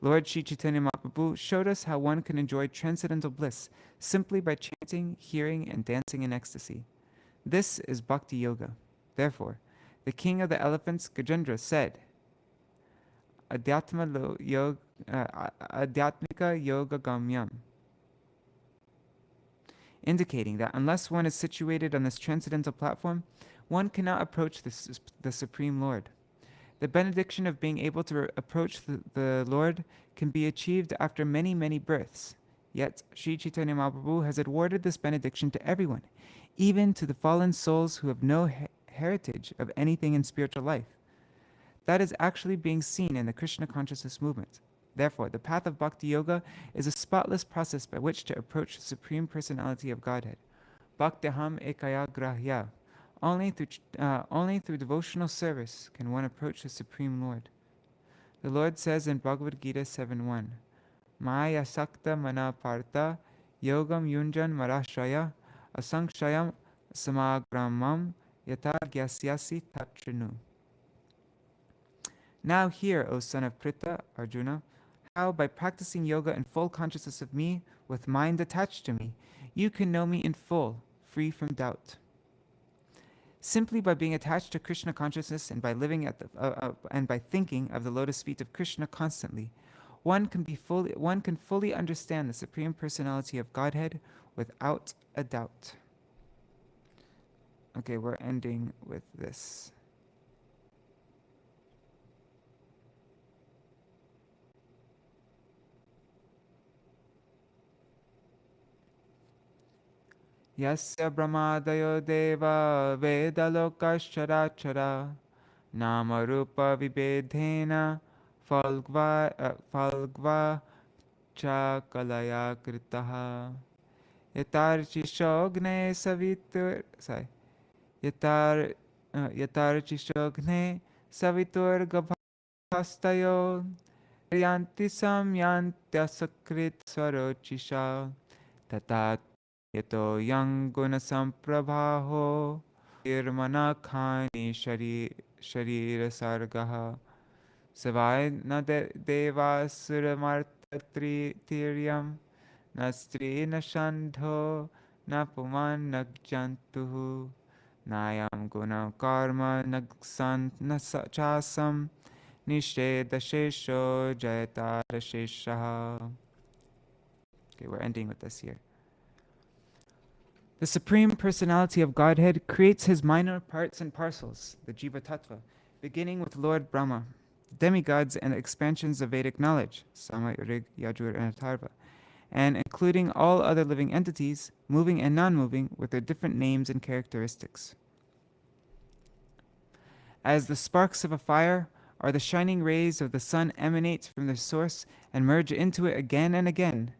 Lord Sri Chaitanya Mahaprabhu showed us how one can enjoy transcendental bliss simply by chanting, hearing, and dancing in ecstasy. This is bhakti yoga. Therefore, the king of the elephants, Gajendra, said, Adhyatmika yoga gamyam. indicating that unless one is situated on this transcendental platform, one cannot approach the Supreme Lord. The benediction of being able to approach the Lord can be achieved after many, many births. Yet, Sri Chaitanya Mahaprabhu has awarded this benediction to everyone, even to the fallen souls who have no heritage of anything in spiritual life. That is actually being seen in the Krishna consciousness movement. Therefore, the path of Bhakti Yoga is a spotless process by which to approach the Supreme Personality of Godhead. Bhaktiham ekaya grahya. Only through devotional service can one approach the Supreme Lord. The Lord says in Bhagavad Gita 7.1, Maya sakta mana partha yogam yunjan marashraya asankshayam samagramam yata gyasyasi tatrinu. Now hear, O son of Pritha, Arjuna, how by practicing yoga in full consciousness of me, with mind attached to me, you can know me in full, free from doubt. Simply by being attached to Krishna consciousness and by living at and by thinking of the lotus feet of Krishna constantly, one can fully understand the Supreme Personality of Godhead without a doubt. Okay, we're ending with this. Yasya brahmadayo deva vedalokashchara nama rupa vibedhena falgva cha kalaya kritaha yatarchishogne savitur yatarchishogne savitur gabhastayo yanti samyantyasakrit swarochisha tatat yato yang guna samprabhaho irmana khani sharira sargaha savai na devasura martatrityam na stri na shandho na puman na jantuhu nayam guna karma nagsant na chasam nisheda shesho jayatara sheshaha. Okay, we're ending with this here. The Supreme Personality of Godhead creates his minor parts and parcels, the Jiva Tattva, beginning with Lord Brahma, the demigods and the expansions of Vedic knowledge, Sama, Rig, Yajur, and Atharva, and including all other living entities, moving and non-moving, with their different names and characteristics. As the sparks of a fire or the shining rays of the sun emanate from their source and merge into it again and again,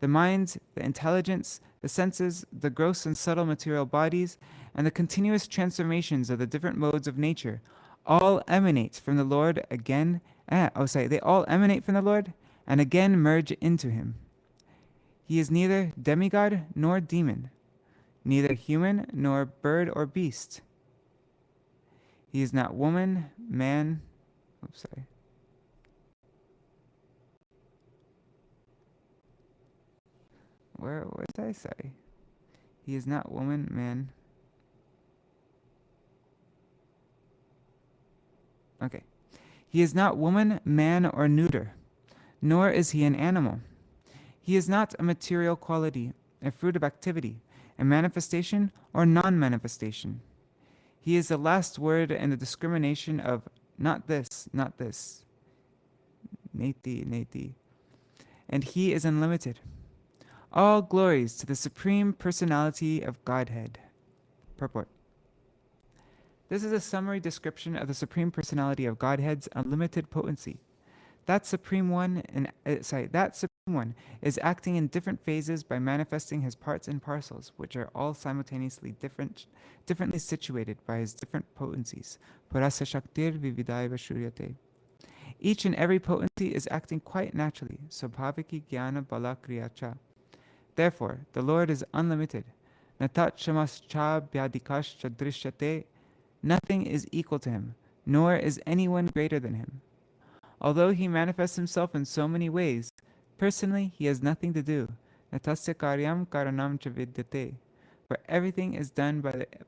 the mind, the intelligence, the senses, the gross and subtle material bodies, and the continuous transformations of the different modes of nature all emanate from the Lord again. They all emanate from the Lord and again merge into him. He is neither demigod nor demon, neither human nor bird or beast. He is not woman, man. What did I say? He is not woman, man. Okay. He is not woman, man, or neuter, nor is he an animal. He is not a material quality, a fruit of activity, a manifestation or non-manifestation. He is the last word in the discrimination of not this, neti, neti. And he is unlimited. All glories to the Supreme Personality of Godhead. Purport. This is a summary description of the Supreme Personality of Godhead's unlimited potency. That Supreme One is acting in different phases by manifesting his parts and parcels, which are all simultaneously differently situated by his different potencies. Parasya Shaktir Vividaiva Shuryate. Each and every potency is acting quite naturally. Swabhaviki Jnana Bala Kriyacha. Therefore, the Lord is unlimited. Natat Shamascha Bhyadikascha Drishyate. Nothing is equal to him, nor is anyone greater than him. Although he manifests himself in so many ways, personally he has nothing to do. Natasya karyam karanam cha vidyate. For everything is done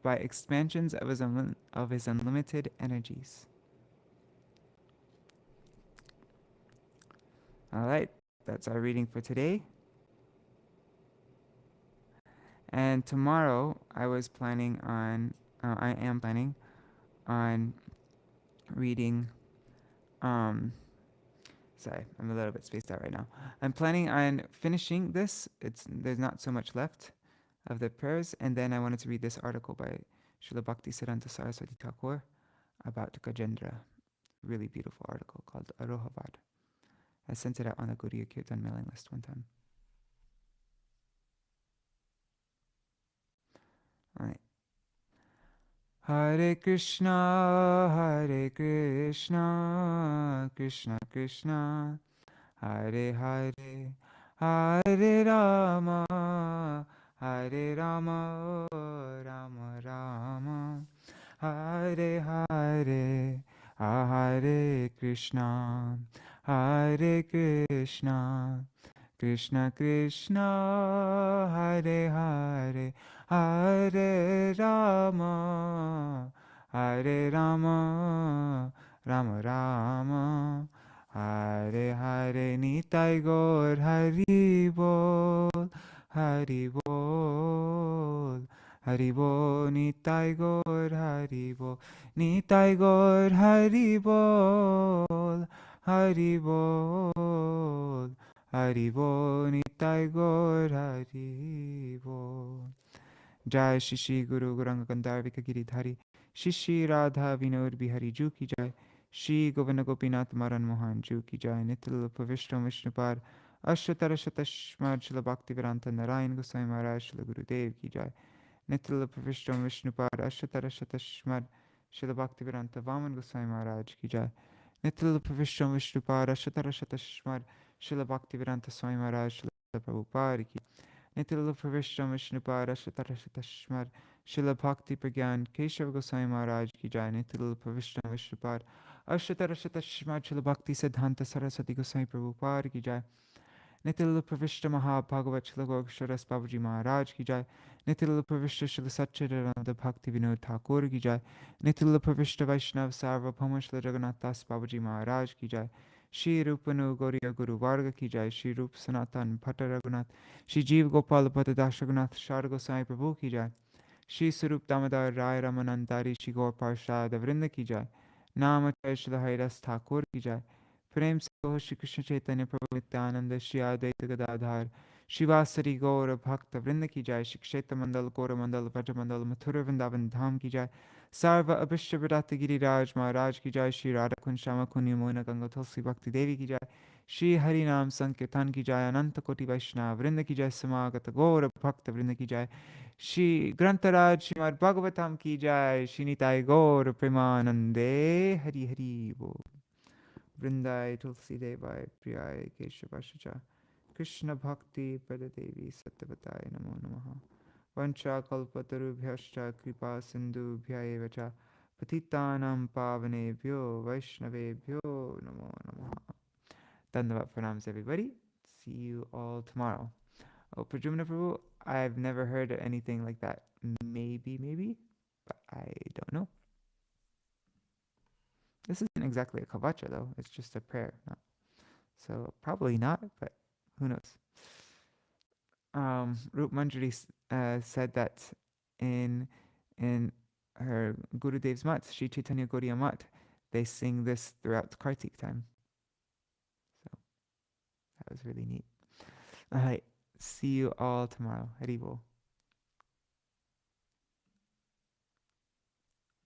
by expansions of his unlimited energies. All right, that's our reading for today. And tomorrow I am planning on reading, sorry, I'm a little bit spaced out right now. I'm planning on finishing this. There's not so much left of the prayers, and then I wanted to read this article by Srila Bhaktisiddhanta Saraswati Thakur about Gajendra. Really beautiful article called Arohavad. I sent it out on the Gaudiya Kirtan mailing list one time. All right. Hare Krishna, Krishna Krishna, Hare Hare, Hare Rama, Hare Rama, Rama Rama, Hare Hare, Hare Krishna, Hare Krishna, Krishna Krishna, Hare Hare, Hare Rama, Hare Rama, Rama Rama, Hare Hare. Nitai Gaur Hari Bol, Hari Bol, Hari Bol. Nitai Gaur Hari Bol, Nitai Gaur Hari Bol, Hari Bol, Hari Bol. Nitai Gaur Hari Bol. Jai Shri Shri Guru Gauranga Gandhar Vikagiri Dhari Shri Shri Radha Vinod Bihari Ju Ki Jai Shri Govinda Gopinath Maran Mohan Ju Ki Jai Nitil Pavishram Vishnupar Ashvatara Shatashmad Shila Bhakti Vedanta Narayan Goswami Maharaj Shila Gurudev Ki Jai Nitil Pavishram Vishnupar Ashvatara Shatashmad Shila Bhakti Vedanta Vaman Goswami Maharaj Ki Jai Nitil Pavishram Vishnupar Ashvatara Shatashmad Shila Bhakti Vedanta Swami Maharaj Shila Prabhupada Ki Nitil Pravishram Vishnupara Shatarashatashmar Shila Bhakti Pragyan Keshav Goswami Maharaj Ki Jai Nitil Pravishram Vishnupar Ashatarashatashmar Shila Bhakti Siddhanta Saraswati Goswami Prabhupada Ki Jai Nitil Pravishra Maha-Bhagavat Shila Goksharas Babaji Maharaj Ki Jai Nitil Pravishra Shila Satchidananda Bhakti Vinod Thakur Ki Jai Nitil Pravishra Vaishnav Sarvabhauma Shila Jagannath Das Babaji Maharaj Ki Jai Shri Rupanu Gauriya Guru Varga Ki Jai Shri Rup Sanatan Bhatta Raghunath Shri Jeev Gopal Bhatta Das Raghunath Shar Goswami Prabhu Ki Jai Shri Sarup Damodar Rai Ramanantari Shri Gaur Parshad Vrinda Ki Jai Namachay Shila Hairas Thakur Ki Jai प्रेम से हो श्री कृष्ण चैतन्य प्रभु नित्यानंद श्री अद्वैत गदाधार शिवासरी गौर भक्त वृंद की जाय श्री क्षेत्र मंडल गौर मंडल व्रज मंडल मथुरा वृंदावन धाम की जाय सर्व अभिष्ट विराट गिरिराज महाराज की जाय श्री राधा कुंज श्यामा कुंज यमुना गंगा तुलसी भक्ति देवी की जाय श्री हरि नाम संकीर्तन की जाय अनंत कोटि वैष्णव वृंद की जाय समागत गौर भक्त वृंद की जाय श्री ग्रंथराज श्रीमद् भागवतम की जाय श्री निताय गौर प्रेमानंदे हरि हरि बोल Vrindai Tulsi Devai Priyai Keshavashacha Krishna Bhakti Padadevi Sattvatai Namo Namaha Vancha Kalpatarubhyascha Kripa Sindhu Bhyayevacha Patitanam Pavanebhyo Vaishnavebhyo Namo Namaha. Dandavat pranams everybody. See you all tomorrow. Oh, Prajumna Prabhu, I've never heard anything like that. Maybe, but I don't know. This isn't exactly a kavacha though, it's just a prayer. No. So probably not, but who knows. Rup Manjari said that in her Gurudev's Mat, Sri Chaitanya Gaudiya Mat, they sing this throughout Kartik time. So that was really neat. Alright, see you all tomorrow. Haribol.